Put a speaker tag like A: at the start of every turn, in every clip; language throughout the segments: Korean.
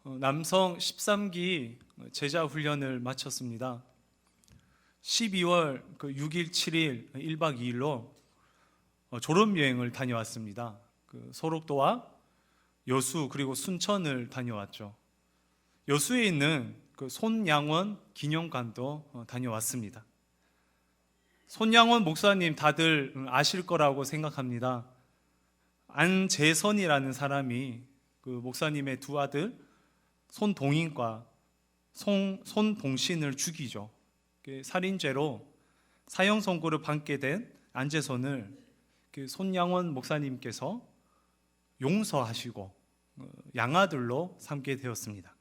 A: 남성 13기 제자 훈련을 마쳤습니다. 12월 6일, 7일, 1박 2일로 졸업여행을 다녀왔습니다. 소록도와 여수 그리고 순천을 다녀왔죠. 여수에 있는 손양원 기념관도 다녀왔습니다. 손양원 목사님 다들 아실 거라고 생각합니다. 안재선이라는 사람이 목사님의 두 아들 손동인과 손동신을 죽이죠. 살인죄로 사형 선고를 받게 된 안재선을 손양원 목사님께서 용서하시고 양아들로 삼게 되었습니다.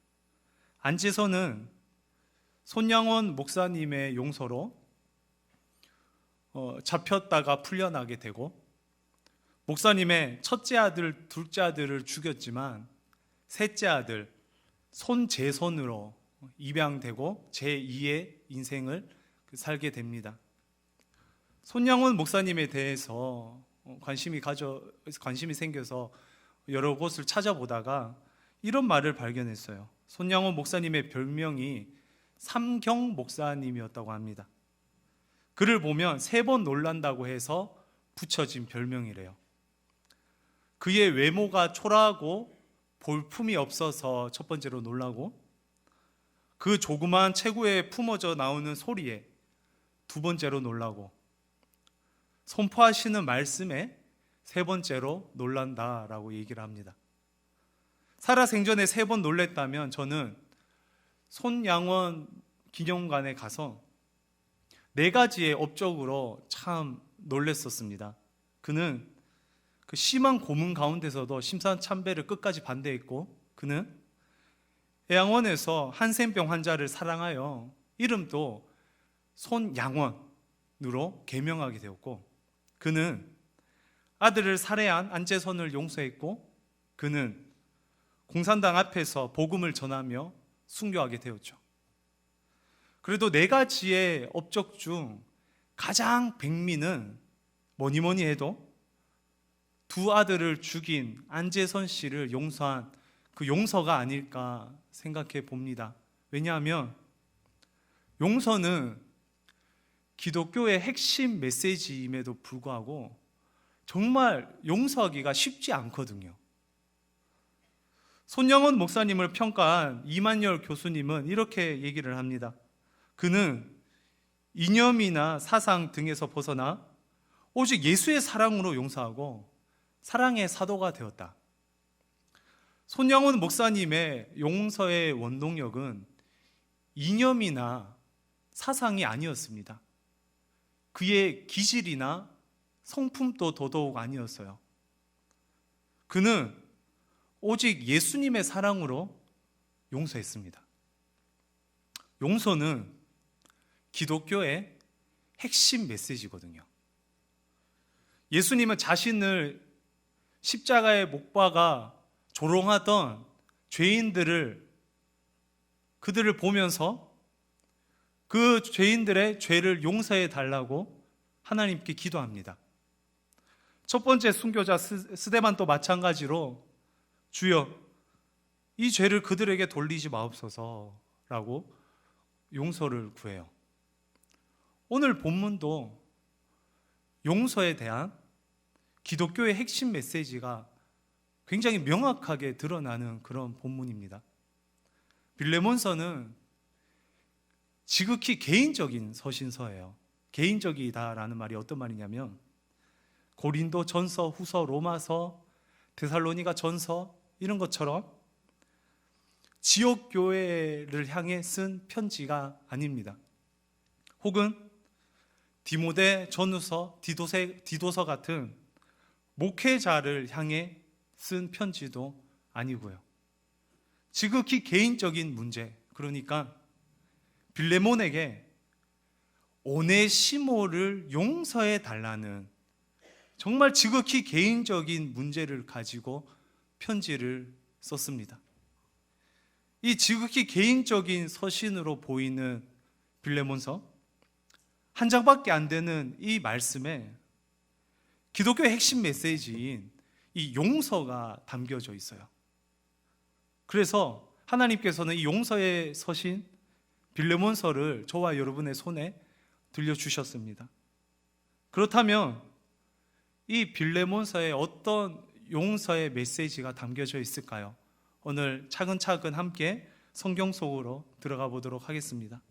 A: 안재선은 손양원 목사님의 용서로 잡혔다가 풀려나게 되고, 목사님의 첫째 아들, 둘째 아들을 죽였지만 셋째 아들 손재선으로 입양되고 제2의 인생을 살게 됩니다. 손양원 목사님에 대해서 관심이 생겨서 여러 곳을 찾아보다가 이런 말을 발견했어요. 손양원 목사님의 별명이 삼경 목사님이었다고 합니다. 그를 보면 3번 놀란다고 해서 붙여진 별명이래요. 그의 외모가 초라하고 볼품이 없어서 첫 번째로 놀라고, 그 조그만 체구에 품어져 나오는 소리에 두 번째로 놀라고, 선포하시는 말씀에 세 번째로 놀란다라고 얘기를 합니다. 살아생전에 3번 놀랬다면 저는 손양원 기념관에 가서 4가지의 업적으로 참 놀랬었습니다. 그는 그 심한 고문 가운데서도 심사참배를 끝까지 반대했고, 그는 애양원에서 한센병 환자를 사랑하여 이름도 손양원으로 개명하게 되었고, 그는 아들을 살해한 안재선을 용서했고, 그는 공산당 앞에서 복음을 전하며 순교하게 되었죠. 그래도 4가지의 업적 중 가장 백미는 뭐니 해도 두 아들을 죽인 안재선 씨를 용서한 그 용서가 아닐까 생각해 봅니다. 왜냐하면 용서는 기독교의 핵심 메시지임에도 불구하고 정말 용서하기가 쉽지 않거든요. 손양원 목사님을 평가한 이만열 교수님은 이렇게 얘기를 합니다. 그는 이념이나 사상 등에서 벗어나 오직 예수의 사랑으로 용서하고 사랑의 사도가 되었다. 손양원 목사님의 용서의 원동력은 이념이나 사상이 아니었습니다. 그의 기질이나 성품도 더더욱 아니었어요. 그는 오직 예수님의 사랑으로 용서했습니다. 용서는 기독교의 핵심 메시지거든요. 예수님은 자신을 십자가에 못 박아 조롱하던 그들을 보면서 그 죄인들의 죄를 용서해 달라고 하나님께 기도합니다. 첫 번째 순교자 스데반도 마찬가지로 주여 이 죄를 그들에게 돌리지 마옵소서라고 용서를 구해요. 오늘 본문도 용서에 대한 기독교의 핵심 메시지가 굉장히 명확하게 드러나는 그런 본문입니다. 빌레몬서는 지극히 개인적인 서신서예요. 개인적이다라는 말이 어떤 말이냐면 고린도 전서, 후서, 로마서, 데살로니가 전서 이런 것처럼 지역 교회를 향해 쓴 편지가 아닙니다. 혹은 디모데 전후서, 디도서 같은 목회자를 향해 쓴 편지도 아니고요. 지극히 개인적인 문제, 그러니까 빌레몬에게 오네시모를 용서해 달라는 정말 지극히 개인적인 문제를 가지고 편지를 썼습니다. 이 지극히 개인적인 서신으로 보이는 빌레몬서 한 장밖에 안 되는 이 말씀에 기독교의 핵심 메시지인 이 용서가 담겨져 있어요. 그래서 하나님께서는 이 용서에 서신 빌레몬서를 저와 여러분의 손에 들려주셨습니다. 그렇다면 이 빌레몬서에 어떤 용서의 메시지가 담겨져 있을까요? 오늘 차근차근 함께 성경 속으로 들어가 보도록 하겠습니다.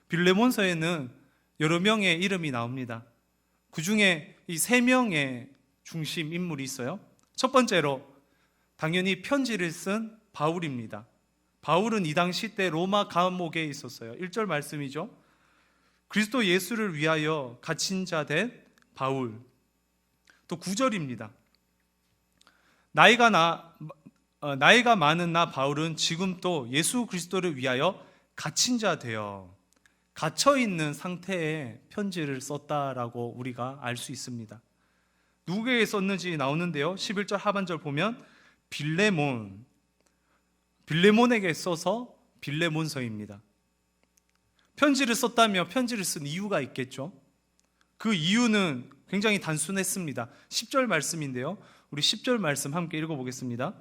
A: 빌레몬서에는 여러 명의 이름이 나옵니다. 그 중에 이 3명의 중심 인물이 있어요. 첫 번째로 당연히 편지를 쓴 바울입니다. 바울은 이 당시 때 로마 감옥에 있었어요. 1절 말씀이죠. 그리스도 예수를 위하여 갇힌 자 된 바울. 또 9절입니다. 나이가 많은 나 바울은 지금 또 예수 그리스도를 위하여 갇힌 자 되어 갇혀 있는 상태에 편지를 썼다라고 우리가 알 수 있습니다. 누구에게 썼는지 나오는데요. 11절 하반절 보면 빌레몬에게 써서 빌레몬서입니다. 편지를 썼다며 편지를 쓴 이유가 있겠죠. 그 이유는 굉장히 단순했습니다. 10절 말씀인데요. 우리 10절 말씀 함께 읽어보겠습니다.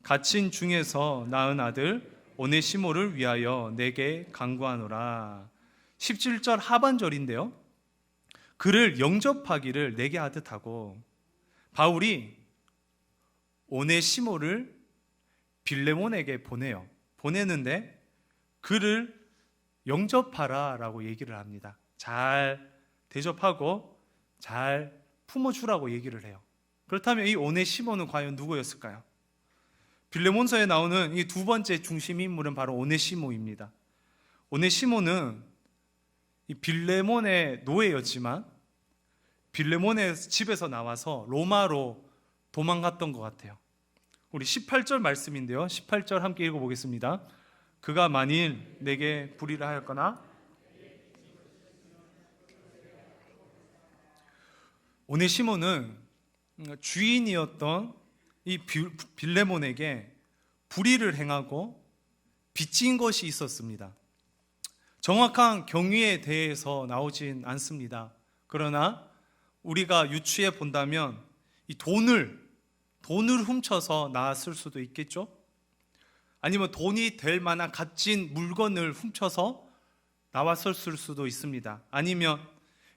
A: 갇힌 중에서 낳은 아들 오네시모를 위하여 내게 간구하노라. 17절 하반절인데요. 그를 영접하기를 내게 하듯 하고, 바울이 오네시모를 빌레몬에게 보내는데 그를 영접하라 라고 얘기를 합니다. 잘 대접하고 잘 품어주라고 얘기를 해요. 그렇다면 이 오네시모는 과연 누구였을까요? 빌레몬서에 나오는 이 두 번째 중심 인물은 바로 오네시모입니다. 오네시모는 이 빌레몬의 노예였지만 빌레몬의 집에서 나와서 로마로 도망갔던 것 같아요. 우리 18절 말씀인데요. 18절 함께 읽어보겠습니다. 그가 만일 내게 불의를 하였거나, 오네시모는 주인이었던 이 빌레몬에게 불의를 행하고 빚진 것이 있었습니다. 정확한 경위에 대해서 나오진 않습니다. 그러나 우리가 유추해 본다면 이 돈을 훔쳐서 나왔을 수도 있겠죠. 아니면 돈이 될 만한 값진 물건을 훔쳐서 나왔을 수도 있습니다. 아니면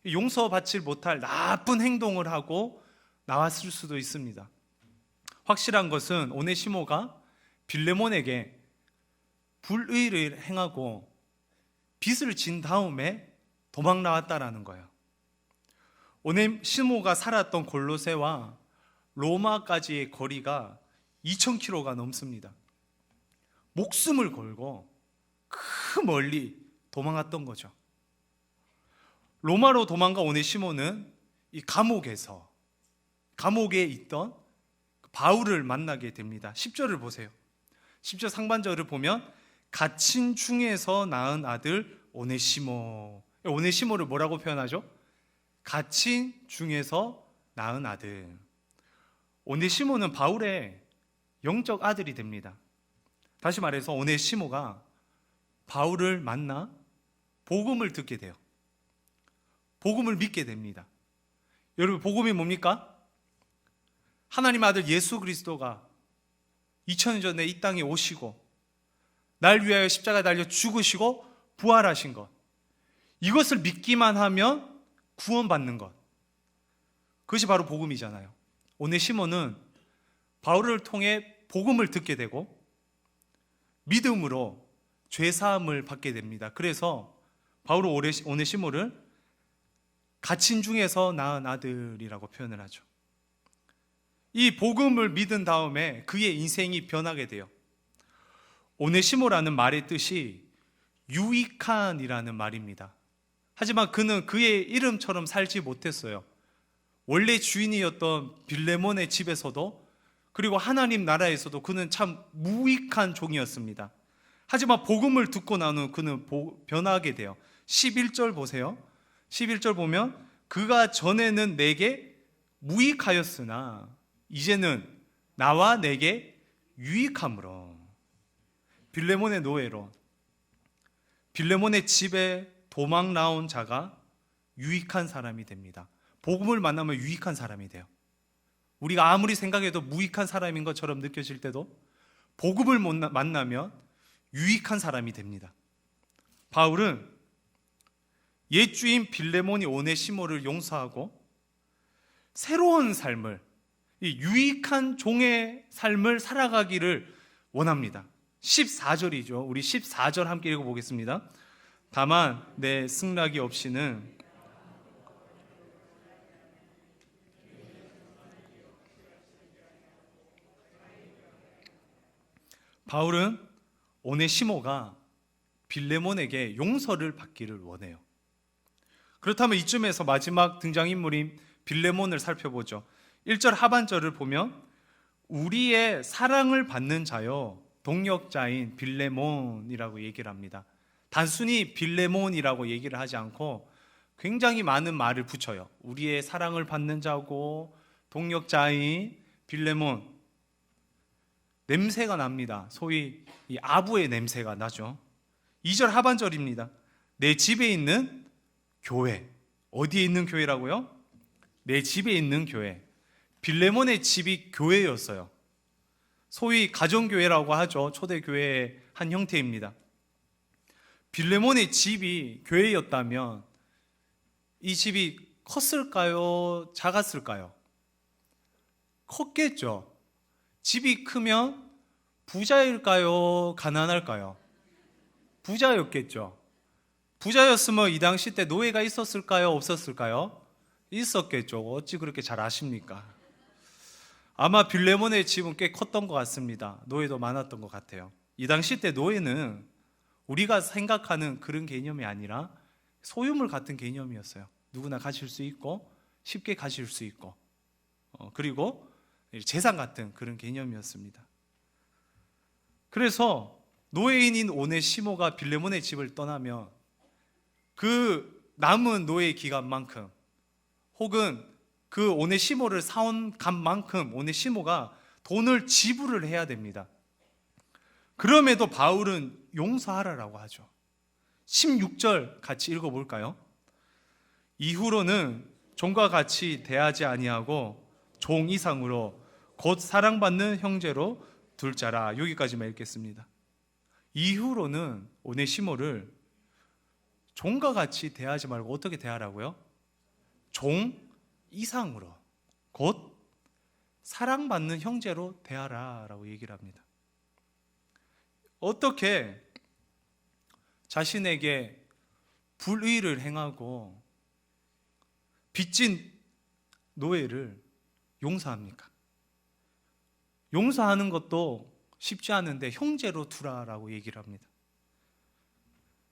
A: 용서받지 못할 나쁜 행동을 하고 나왔을 수도 있습니다. 확실한 것은 오네시모가 빌레몬에게 불의를 행하고 빚을 진 다음에 도망 나왔다라는 거예요. 오네시모가 살았던 골로새와 로마까지의 거리가 2000km가 넘습니다. 목숨을 걸고 그 멀리 도망갔던 거죠. 로마로 도망간 오네시모는 이 감옥에 있던 바울을 만나게 됩니다. 10절을 보세요. 10절 상반절을 보면 갇힌 중에서 낳은 아들 오네시모. 오네시모를 뭐라고 표현하죠? 갇힌 중에서 낳은 아들. 오네시모는 바울의 영적 아들이 됩니다. 다시 말해서 오네시모가 바울을 만나 복음을 듣게 돼요. 복음을 믿게 됩니다. 여러분, 복음이 뭡니까? 하나님 아들 예수 그리스도가 2000년 전에 이 땅에 오시고 날 위하여 십자가에 달려 죽으시고 부활하신 것, 이것을 믿기만 하면 구원받는 것, 그것이 바로 복음이잖아요. 오네시모는 바울을 통해 복음을 듣게 되고 믿음으로 죄사함을 받게 됩니다. 그래서 바울은 오네시모를 갇힌 중에서 낳은 아들이라고 표현을 하죠. 이 복음을 믿은 다음에 그의 인생이 변하게 돼요. 오네시모라는 말의 뜻이 유익한이라는 말입니다. 하지만 그는 그의 이름처럼 살지 못했어요. 원래 주인이었던 빌레몬의 집에서도, 그리고 하나님 나라에서도 그는 참 무익한 종이었습니다. 하지만 복음을 듣고 난 후 그는 변하게 돼요. 11절 보세요. 11절 보면 그가 전에는 내게 무익하였으나 이제는 나와 내게 유익함으로, 빌레몬의 노예로 빌레몬의 집에 도망 나온 자가 유익한 사람이 됩니다. 복음을 만나면 유익한 사람이 돼요. 우리가 아무리 생각해도 무익한 사람인 것처럼 느껴질 때도 복음을 만나면 유익한 사람이 됩니다. 바울은 옛 주인 빌레몬이 오네시모를 용서하고 새로운 삶을, 이 유익한 종의 삶을 살아가기를 원합니다. 14절이죠. 우리 14절 함께 읽어보겠습니다. 다만 내 승낙이 없이는 바울은 오네시모가 빌레몬에게 용서를 받기를 원해요. 그렇다면 이쯤에서 마지막 등장인물인 빌레몬을 살펴보죠. 1절 하반절을 보면 우리의 사랑을 받는 자요 동역자인 빌레몬이라고 얘기를 합니다. 단순히 빌레몬이라고 얘기를 하지 않고 굉장히 많은 말을 붙여요. 우리의 사랑을 받는 자고 동역자인 빌레몬. 냄새가 납니다. 소위 이 아부의 냄새가 나죠. 2절 하반절입니다. 내 집에 있는 교회. 어디에 있는 교회라고요? 내 집에 있는 교회. 빌레몬의 집이 교회였어요. 소위 가정교회라고 하죠. 초대교회의 한 형태입니다. 빌레몬의 집이 교회였다면 이 집이 컸을까요? 작았을까요? 컸겠죠. 집이 크면 부자일까요? 가난할까요? 부자였겠죠. 부자였으면 이 당시 때 노예가 있었을까요? 없었을까요? 있었겠죠. 어찌 그렇게 잘 아십니까? 아마 빌레몬의 집은 꽤 컸던 것 같습니다. 노예도 많았던 것 같아요. 이 당시 때 노예는 우리가 생각하는 그런 개념이 아니라 소유물 같은 개념이었어요. 누구나 가질 수 있고 쉽게 가질 수 있고 그리고 재산 같은 그런 개념이었습니다. 그래서 노예인인 오네시모가 빌레몬의 집을 떠나면 그 남은 노예 기간만큼 혹은 그 오네시모를 사온 값만큼 오네시모가 돈을 지불을 해야 됩니다. 그럼에도 바울은 용서하라라고 하죠. 16절 같이 읽어볼까요? 이후로는 종과 같이 대하지 아니하고 종 이상으로 곧 사랑받는 형제로 둘 자라. 여기까지만 읽겠습니다. 이후로는 오네시모를 종과 같이 대하지 말고 어떻게 대하라고요? 종 이상으로 곧 사랑받는 형제로 대하라라고 얘기를 합니다. 어떻게 자신에게 불의를 행하고 빚진 노예를 용서합니까? 용서하는 것도 쉽지 않은데 형제로 두라라고 얘기를 합니다.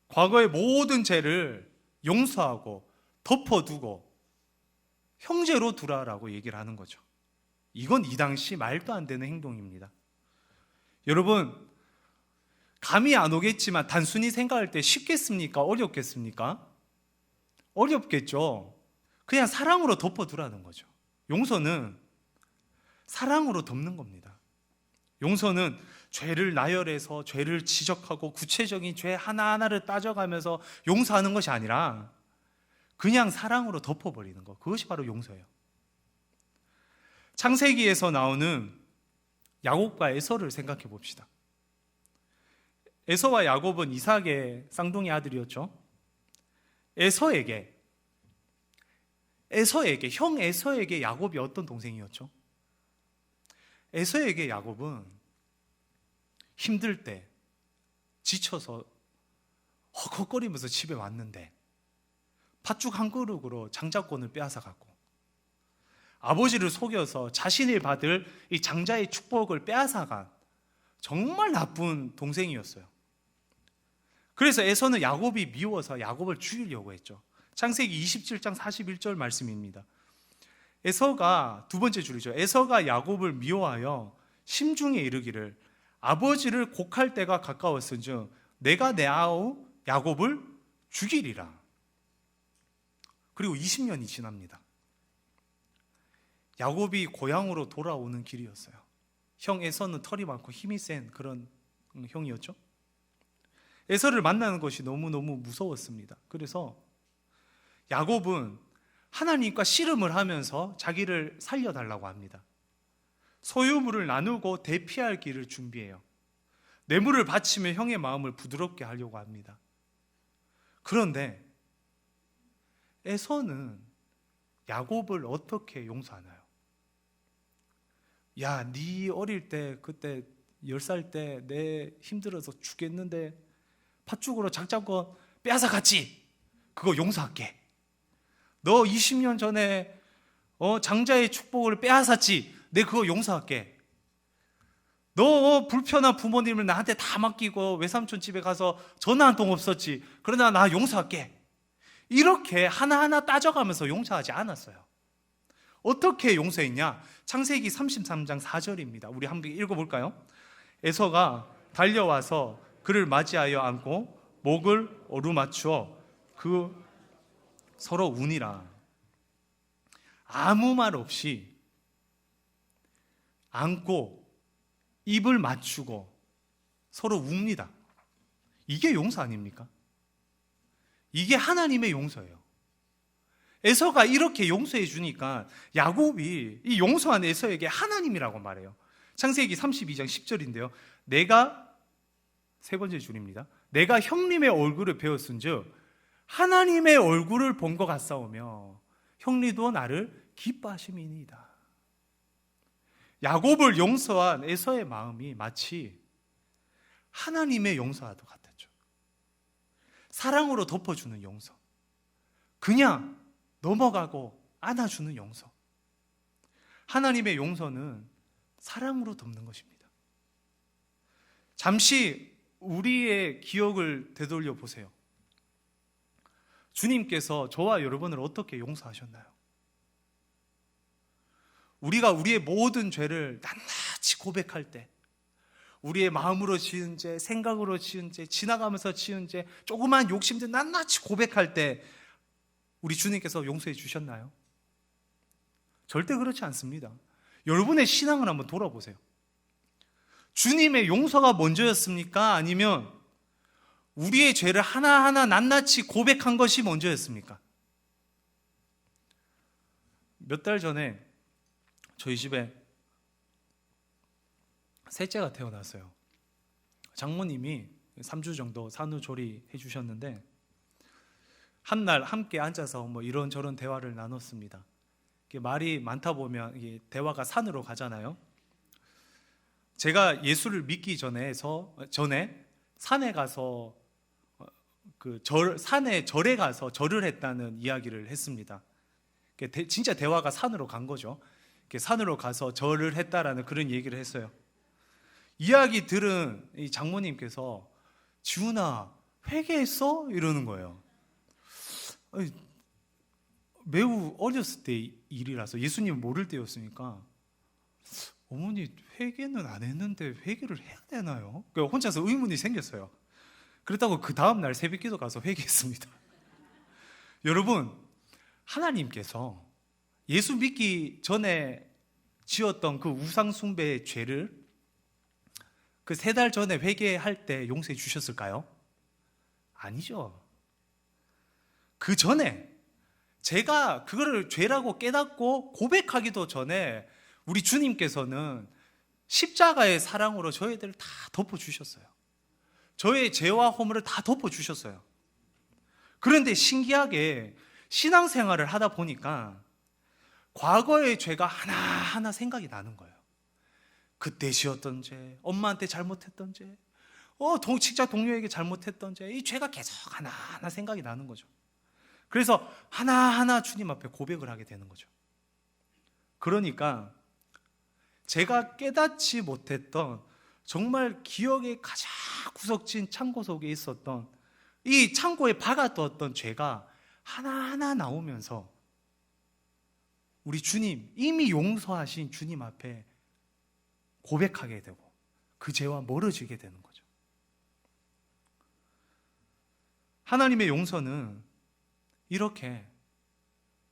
A: 과거의 모든 죄를 용서하고 덮어두고 형제로 두라라고 얘기를 하는 거죠. 이건 이 당시 말도 안 되는 행동입니다. 여러분, 감이 안 오겠지만 단순히 생각할 때 쉽겠습니까? 어렵겠습니까? 어렵겠죠. 그냥 사랑으로 덮어두라는 거죠. 용서는 사랑으로 덮는 겁니다. 용서는 죄를 나열해서 죄를 지적하고 구체적인 죄 하나하나를 따져가면서 용서하는 것이 아니라 그냥 사랑으로 덮어버리는 것, 그것이 바로 용서예요. 창세기에서 나오는 야곱과 에서를 생각해 봅시다. 에서와 야곱은 이삭의 쌍둥이 아들이었죠. 형 에서에게 야곱이 어떤 동생이었죠? 에서에게 야곱은 힘들 때 지쳐서 헉헉거리면서 집에 왔는데 팥죽 한 그릇으로 장자권을 빼앗아갔고 아버지를 속여서 자신이 받을 이 장자의 축복을 빼앗아간 정말 나쁜 동생이었어요. 그래서 에서는 야곱이 미워서 야곱을 죽이려고 했죠. 창세기 27장 41절 말씀입니다. 에서가 두 번째 줄이죠. 에서가 야곱을 미워하여 심중에 이르기를 아버지를 곡할 때가 가까웠은즉 내가 내 아우 야곱을 죽이리라. 그리고 20년이 지납니다. 야곱이 고향으로 돌아오는 길이었어요. 형 에서는 털이 많고 힘이 센 그런 형이었죠. 에서를 만나는 것이 너무너무 무서웠습니다. 그래서 야곱은 하나님과 씨름을 하면서 자기를 살려달라고 합니다. 소유물을 나누고 대피할 길을 준비해요. 뇌물을 바치며 형의 마음을 부드럽게 하려고 합니다. 그런데 에서는 야곱을 어떻게 용서하나요? 야, 네 어릴 때 그때 10살 때 내 힘들어서 죽겠는데 팥죽으로 장자권 빼앗아 갔지? 그거 용서할게. 너 20년 전에 장자의 축복을 빼앗았지? 내 그거 용서할게. 너 불편한 부모님을 나한테 다 맡기고 외삼촌 집에 가서 전화 한 통 없었지? 그러나 나 용서할게. 이렇게 하나하나 따져가면서 용서하지 않았어요. 어떻게 용서했냐? 창세기 33장 4절입니다. 우리 함께 읽어볼까요? 에서가 달려와서 그를 맞이하여 안고 목을 어루맞추어 그 서로 우니라. 아무 말 없이 안고 입을 맞추고 서로 웁니다. 이게 용서 아닙니까? 이게 하나님의 용서예요. 에서가 이렇게 용서해 주니까 야곱이 이 용서한 에서에게 하나님이라고 말해요. 창세기 32장 10절인데요. 내가, 세 번째 줄입니다. 내가 형님의 얼굴을 배웠은즉 하나님의 얼굴을 본 것 같사오며 형리도 나를 기뻐하심이니이다. 야곱을 용서한 에서의 마음이 마치 하나님의 용서와도 같았죠. 사랑으로 덮어주는 용서, 그냥 넘어가고 안아주는 용서. 하나님의 용서는 사랑으로 덮는 것입니다. 잠시 우리의 기억을 되돌려 보세요. 주님께서 저와 여러분을 어떻게 용서하셨나요? 우리가 우리의 모든 죄를 낱낱이 고백할 때, 우리의 마음으로 지은 죄, 생각으로 지은 죄, 지나가면서 지은 죄, 조그만 욕심들 낱낱이 고백할 때 우리 주님께서 용서해 주셨나요? 절대 그렇지 않습니다. 여러분의 신앙을 한번 돌아보세요. 주님의 용서가 먼저였습니까? 아니면 우리의 죄를 하나하나 낱낱이 고백한 것이 먼저였습니까? 몇 달 전에 저희 집에 셋째가 태어났어요. 장모님이 3주 정도 산후조리해 주셨는데 한날 함께 앉아서 뭐 이런저런 대화를 나눴습니다. 말이 많다 보면 이게 대화가 산으로 가잖아요. 제가 예수를 믿기 전에 산에 가서 산에 절에 가서 절을 했다는 이야기를 했습니다. 진짜 대화가 산으로 간 거죠. 산으로 가서 절을 했다라는 그런 얘기를 했어요. 이야기 들은 이 장모님께서 지훈아 회개했어? 이러는 거예요. 아니, 매우 어렸을 때 일이라서 예수님 모를 때였으니까 어머니 회개는 안 했는데 회개를 해야 되나요? 혼자서 의문이 생겼어요. 그렇다고 그 다음날 새벽기도 가서 회개했습니다. 여러분, 하나님께서 예수 믿기 전에 지었던 그 우상 숭배의 죄를 그 3달 전에 회개할 때 용서해 주셨을까요? 아니죠. 그 전에 제가 그거를 죄라고 깨닫고 고백하기도 전에 우리 주님께서는 십자가의 사랑으로 저희들을 다 덮어주셨어요. 저의 죄와 허물을 다 덮어주셨어요. 그런데 신기하게 신앙생활을 하다 보니까 과거의 죄가 하나하나 생각이 나는 거예요. 그때 지었던 죄, 엄마한테 잘못했던 죄, 직장 동료에게 잘못했던 죄, 이 죄가 계속 하나하나 생각이 나는 거죠. 그래서 하나하나 주님 앞에 고백을 하게 되는 거죠. 그러니까 제가 깨닫지 못했던 정말 기억의 가장 구석진 창고 속에 있었던 이 창고에 박아두었던 죄가 하나하나 나오면서 우리 주님, 이미 용서하신 주님 앞에 고백하게 되고 그 죄와 멀어지게 되는 거죠. 하나님의 용서는 이렇게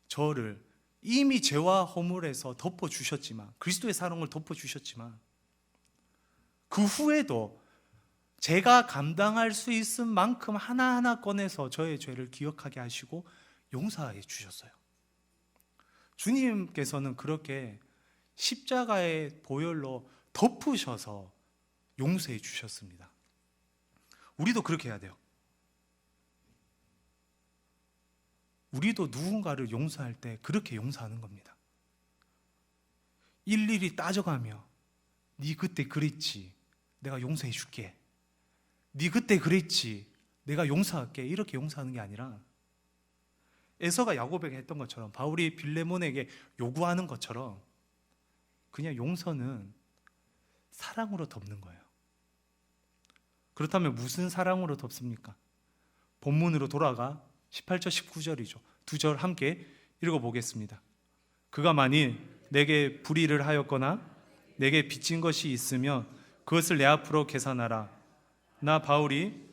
A: 저를 이미 죄와 허물에서 덮어주셨지만, 그리스도의 사랑을 덮어주셨지만 그 후에도 제가 감당할 수 있을 만큼 하나하나 꺼내서 저의 죄를 기억하게 하시고 용서해 주셨어요. 주님께서는 그렇게 십자가의 보혈로 덮으셔서 용서해 주셨습니다. 우리도 그렇게 해야 돼요. 우리도 누군가를 용서할 때 그렇게 용서하는 겁니다. 일일이 따져가며 네 그때 그랬지, 내가 용서해 줄게. 네 그때 그랬지, 내가 용서할게. 이렇게 용서하는 게 아니라 에서가 야곱에게 했던 것처럼, 바울이 빌레몬에게 요구하는 것처럼 그냥 용서는 사랑으로 덮는 거예요. 그렇다면 무슨 사랑으로 덮습니까? 본문으로 돌아가 18절 19절이죠. 두 절 함께 읽어보겠습니다. 그가 만일 내게 불의를 하였거나 내게 빚진 것이 있으면 그것을 내 앞으로 계산하라. 나 바울이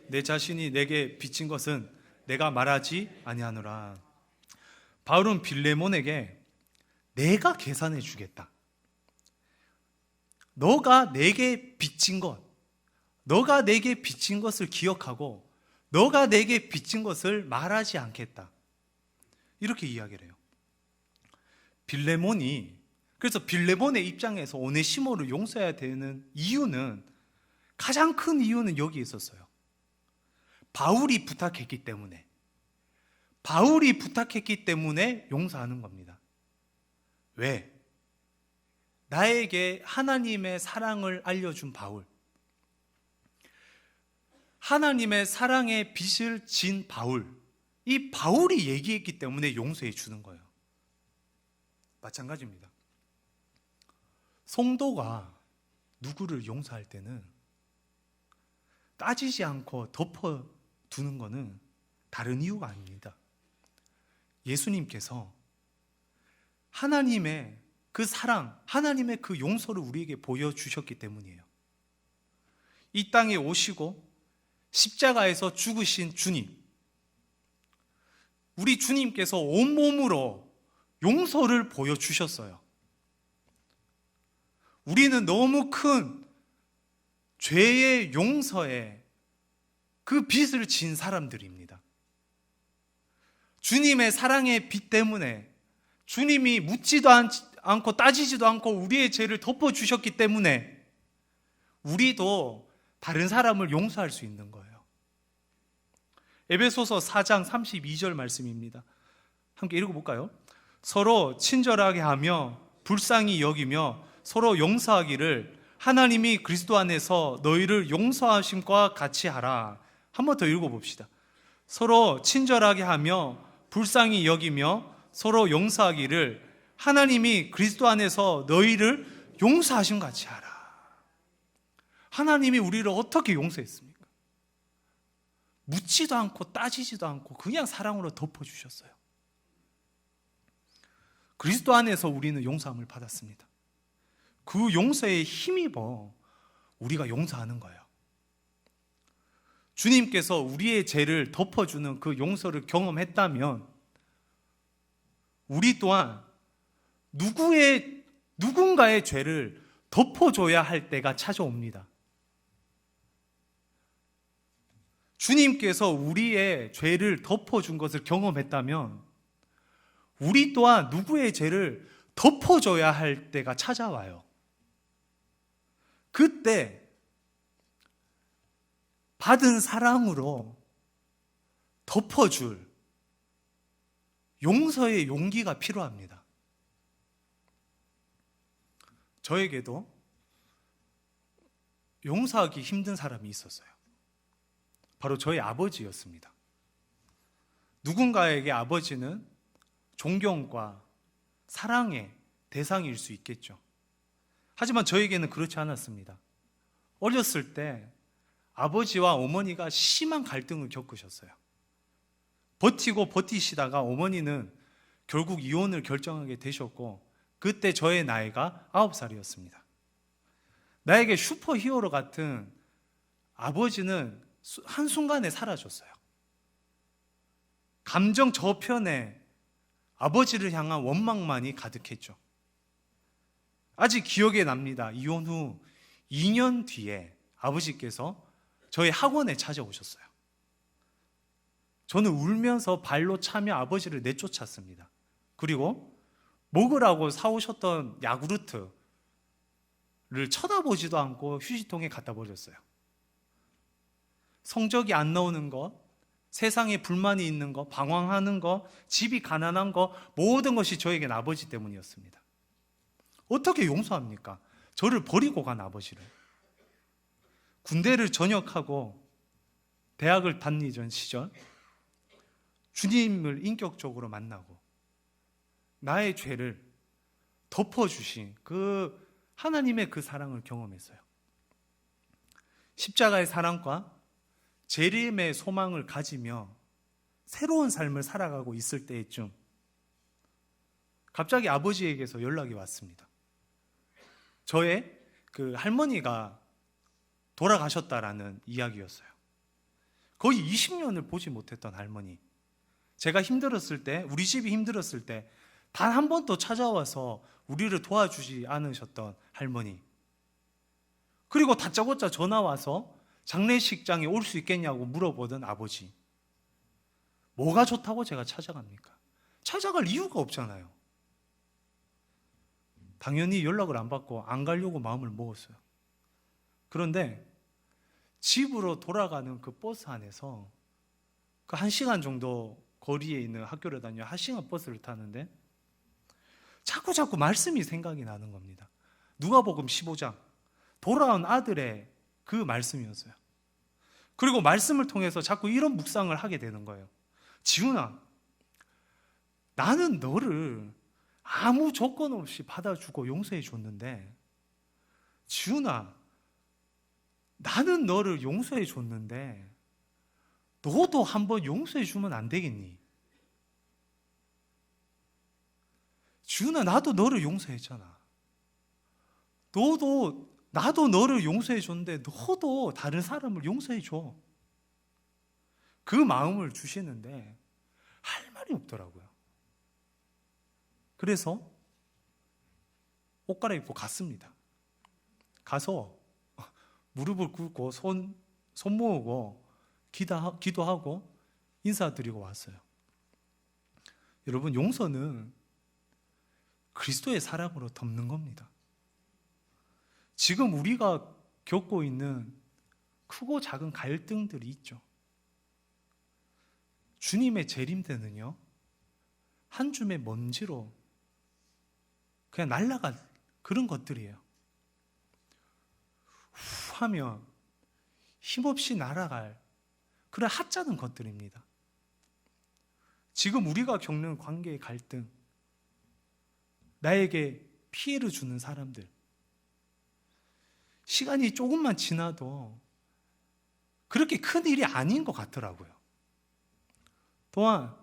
A: 내 자신이 내게 빚진 것은 내가 말하지 아니하노라. 바울은 빌레몬에게 내가 계산해 주겠다. 너가 내게 빚진 것, 너가 내게 빚진 것을 기억하고 너가 내게 빚진 것을 말하지 않겠다. 이렇게 이야기를 해요. 그래서 빌레몬의 입장에서 오네시모를 용서해야 되는 이유는, 가장 큰 이유는 여기 있었어요. 바울이 부탁했기 때문에 용서하는 겁니다. 왜? 나에게 하나님의 사랑을 알려준 바울, 하나님의 사랑의 빚을 진 바울, 이 바울이 얘기했기 때문에 용서해 주는 거예요. 마찬가지입니다. 성도가 누구를 용서할 때는 따지지 않고 덮어두는 것은 다른 이유가 아닙니다. 예수님께서 하나님의 그 사랑, 하나님의 그 용서를 우리에게 보여주셨기 때문이에요. 이 땅에 오시고 십자가에서 죽으신 주님, 우리 주님께서 온몸으로 용서를 보여주셨어요. 우리는 너무 큰 죄의 용서에 그 빚을 진 사람들입니다. 주님의 사랑의 빚 때문에, 주님이 묻지도 않고 따지지도 않고 우리의 죄를 덮어주셨기 때문에 우리도 다른 사람을 용서할 수 있는 거예요. 에베소서 4장 32절 말씀입니다. 함께 읽어볼까요? 서로 친절하게 하며 불쌍히 여기며 서로 용서하기를 하나님이 그리스도 안에서 너희를 용서하심과 같이 하라. 한 번 더 읽어봅시다. 서로 친절하게 하며 불쌍히 여기며 서로 용서하기를 하나님이 그리스도 안에서 너희를 용서하심 같이 하라. 하나님이 우리를 어떻게 용서했습니까? 묻지도 않고 따지지도 않고 그냥 사랑으로 덮어주셨어요. 그리스도 안에서 우리는 용서함을 받았습니다. 그 용서에 힘입어 우리가 용서하는 거예요. 주님께서 우리의 죄를 덮어주는 그 용서를 경험했다면 우리 또한 누군가의 죄를 덮어줘야 할 때가 찾아옵니다. 주님께서 우리의 죄를 덮어준 것을 경험했다면 우리 또한 누구의 죄를 덮어줘야 할 때가 찾아와요. 그때 받은 사랑으로 덮어줄 용서의 용기가 필요합니다. 저에게도 용서하기 힘든 사람이 있었어요. 바로 저희 아버지였습니다. 누군가에게 아버지는 존경과 사랑의 대상일 수 있겠죠. 하지만 저에게는 그렇지 않았습니다. 어렸을 때 아버지와 어머니가 심한 갈등을 겪으셨어요. 버티고 버티시다가 어머니는 결국 이혼을 결정하게 되셨고, 그때 저의 나이가 9살이었습니다. 나에게 슈퍼히어로 같은 아버지는 한순간에 사라졌어요. 감정 저편에 아버지를 향한 원망만이 가득했죠. 아직 기억에 납니다. 이혼 후 2년 뒤에 아버지께서 저희 학원에 찾아오셨어요. 저는 울면서 발로 차며 아버지를 내쫓았습니다. 그리고 먹으라고 사오셨던 야구르트를 쳐다보지도 않고 휴지통에 갖다 버렸어요. 성적이 안 나오는 것, 세상에 불만이 있는 것, 방황하는 것, 집이 가난한 것, 모든 것이 저에겐 아버지 때문이었습니다. 어떻게 용서합니까? 저를 버리고 간 아버지를. 군대를 전역하고 대학을 다니던 시절 주님을 인격적으로 만나고 나의 죄를 덮어주신 그 하나님의 그 사랑을 경험했어요. 십자가의 사랑과 재림의 소망을 가지며 새로운 삶을 살아가고 있을 때쯤 갑자기 아버지에게서 연락이 왔습니다. 저의 그 할머니가 돌아가셨다라는 이야기였어요. 거의 20년을 보지 못했던 할머니. 제가 힘들었을 때, 우리 집이 힘들었을 때 단 한 번도 찾아와서 우리를 도와주지 않으셨던 할머니. 그리고 다짜고짜 전화 와서 장례식장에 올 수 있겠냐고 물어보던 아버지. 뭐가 좋다고 제가 찾아갑니까? 찾아갈 이유가 없잖아요. 당연히 연락을 안 받고 안 가려고 마음을 먹었어요. 그런데 집으로 돌아가는 그 버스 안에서 그 1시간 정도 거리에 있는 학교를 다녀 1시간 버스를 타는데 자꾸 말씀이 생각이 나는 겁니다. 누가복음 15장 돌아온 아들의 그 말씀이었어요. 그리고 말씀을 통해서 자꾸 이런 묵상을 하게 되는 거예요. 지훈아, 나는 너를 아무 조건 없이 받아주고 용서해 줬는데, 지훈아, 나는 너를 용서해 줬는데 너도 한번 용서해 주면 안 되겠니? 지훈아, 나도 너를 용서했잖아. 나도 너를 용서해 줬는데 너도 다른 사람을 용서해 줘. 그 마음을 주시는데 할 말이 없더라고요. 그래서 옷 갈아입고 갔습니다. 가서 무릎을 꿇고 손 모으고 기도하고 인사드리고 왔어요. 여러분, 용서는 그리스도의 사랑으로 덮는 겁니다. 지금 우리가 겪고 있는 크고 작은 갈등들이 있죠. 주님의 재림 때는요, 한 줌의 먼지로 그냥 날아갈 그런 것들이에요. 후 하면 힘없이 날아갈 그런 하찮은 것들입니다. 지금 우리가 겪는 관계의 갈등, 나에게 피해를 주는 사람들, 시간이 조금만 지나도 그렇게 큰 일이 아닌 것 같더라고요. 또한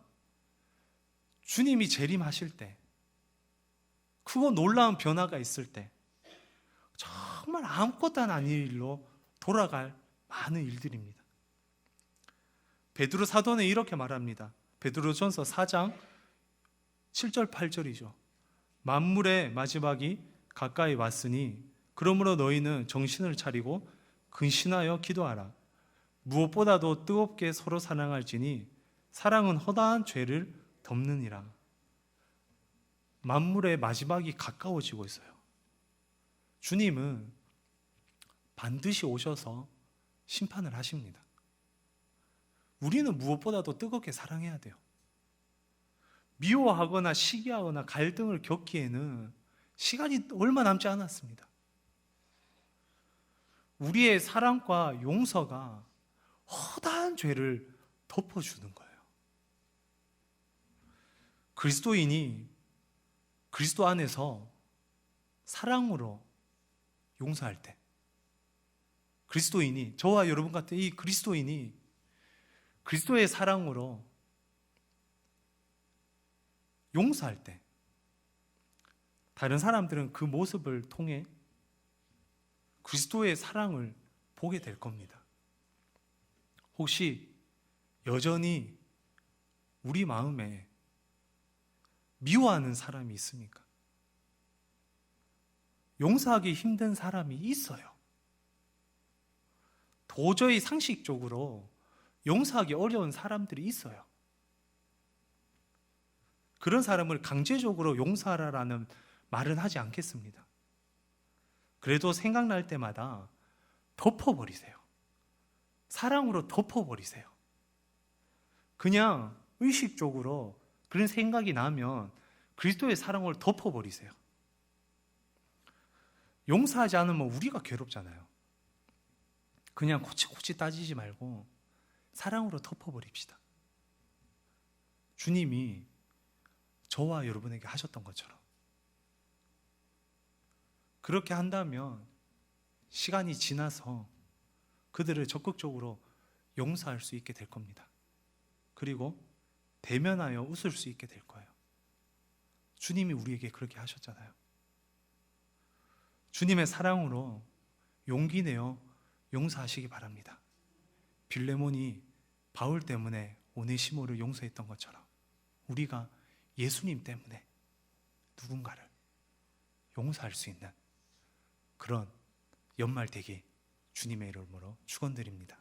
A: 주님이 재림하실 때, 크고 놀라운 변화가 있을 때 정말 아무것도 아닌 일로 돌아갈 많은 일들입니다. 베드로 사도는 이렇게 말합니다. 베드로전서 4장 7절 8절이죠. 만물의 마지막이 가까이 왔으니 그러므로 너희는 정신을 차리고 근신하여 기도하라. 무엇보다도 뜨겁게 서로 사랑할지니 사랑은 허다한 죄를 덮느니라. 만물의 마지막이 가까워지고 있어요. 주님은 반드시 오셔서 심판을 하십니다. 우리는 무엇보다도 뜨겁게 사랑해야 돼요. 미워하거나 시기하거나 갈등을 겪기에는 시간이 얼마 남지 않았습니다. 우리의 사랑과 용서가 허다한 죄를 덮어주는 거예요. 그리스도인이 그리스도 안에서 사랑으로 용서할 때, 그리스도인이, 저와 여러분 같은 이 그리스도인이 그리스도의 사랑으로 용서할 때, 다른 사람들은 그 모습을 통해 그리스도의 사랑을 보게 될 겁니다. 혹시 여전히 우리 마음에 미워하는 사람이 있습니까? 용서하기 힘든 사람이 있어요. 도저히 상식적으로 용서하기 어려운 사람들이 있어요. 그런 사람을 강제적으로 용서하라라는 말은 하지 않겠습니다. 그래도 생각날 때마다 덮어버리세요. 사랑으로 덮어버리세요. 그냥 의식적으로 그런 생각이 나면 그리스도의 사랑으로 덮어버리세요. 용서하지 않으면 우리가 괴롭잖아요. 그냥 코치코치 따지지 말고 사랑으로 덮어버립시다. 주님이 저와 여러분에게 하셨던 것처럼. 그렇게 한다면 시간이 지나서 그들을 적극적으로 용서할 수 있게 될 겁니다. 그리고 대면하여 웃을 수 있게 될 거예요. 주님이 우리에게 그렇게 하셨잖아요. 주님의 사랑으로 용기 내어 용서하시기 바랍니다. 빌레몬이 바울 때문에 오네시모를 용서했던 것처럼 우리가 예수님 때문에 누군가를 용서할 수 있는 그런 연말 되기 주님의 이름으로 축원드립니다.